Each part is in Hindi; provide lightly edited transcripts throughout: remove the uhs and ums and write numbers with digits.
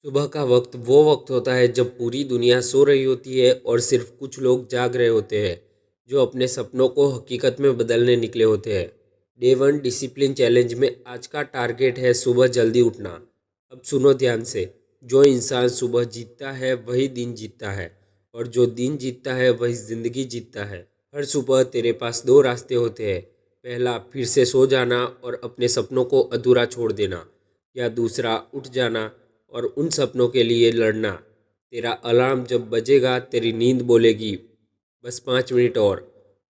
सुबह का वक्त वो वक्त होता है जब पूरी दुनिया सो रही होती है और सिर्फ कुछ लोग जाग रहे होते हैं जो अपने सपनों को हकीकत में बदलने निकले होते हैं। डे वन डिसिप्लिन चैलेंज में आज का टारगेट है सुबह जल्दी उठना। अब सुनो ध्यान से। जो इंसान सुबह जीतता है वही दिन जीतता है और जो दिन जीतता है वही ज़िंदगी जीतता है। हर सुबह तेरे पास दो रास्ते होते हैं। पहला, फिर से सो जाना और अपने सपनों को अधूरा छोड़ देना, या दूसरा, उठ जाना और उन सपनों के लिए लड़ना। तेरा अलार्म जब बजेगा तेरी नींद बोलेगी बस 5 मिनट और,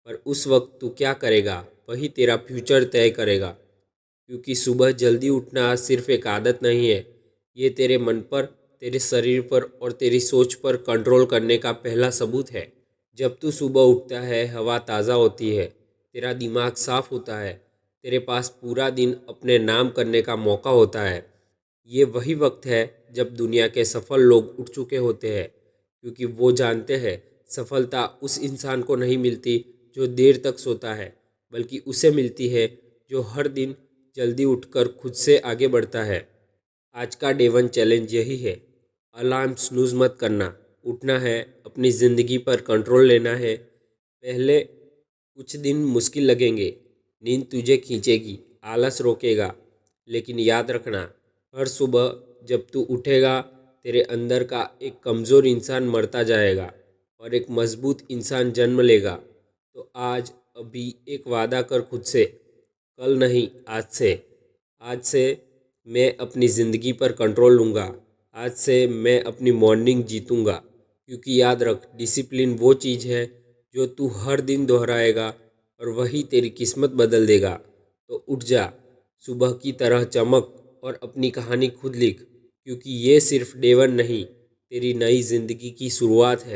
पर उस वक्त तू क्या करेगा वही तेरा फ्यूचर तय करेगा। क्योंकि सुबह जल्दी उठना सिर्फ एक आदत नहीं है, ये तेरे मन पर, तेरे शरीर पर और तेरी सोच पर कंट्रोल करने का पहला सबूत है। जब तू सुबह उठता है हवा ताज़ा होती है, तेरा दिमाग साफ होता है, तेरे पास पूरा दिन अपने नाम करने का मौका होता है। ये वही वक्त है जब दुनिया के सफल लोग उठ चुके होते हैं, क्योंकि वो जानते हैं सफलता उस इंसान को नहीं मिलती जो देर तक सोता है, बल्कि उसे मिलती है जो हर दिन जल्दी उठकर खुद से आगे बढ़ता है। आज का डे वन चैलेंज यही है। अलार्म स्नूज मत करना, उठना है, अपनी ज़िंदगी पर कंट्रोल लेना है। पहले कुछ दिन मुश्किल लगेंगे, नींद तुझे खींचेगी, आलस रोकेगा, लेकिन याद रखना, हर सुबह जब तू उठेगा तेरे अंदर का एक कमज़ोर इंसान मरता जाएगा और एक मजबूत इंसान जन्म लेगा। तो आज अभी एक वादा कर खुद से, कल नहीं, आज से मैं अपनी ज़िंदगी पर कंट्रोल लूँगा। आज से मैं अपनी मॉर्निंग जीतूँगा। क्योंकि याद रख, डिसिप्लिन वो चीज़ है जो तू हर दिन दोहराएगा और वही तेरी किस्मत बदल देगा। तो उठ जा, सुबह की तरह चमक और अपनी कहानी खुद लिख, क्योंकि ये सिर्फ डे वन नहीं, तेरी नई ज़िंदगी की शुरुआत है।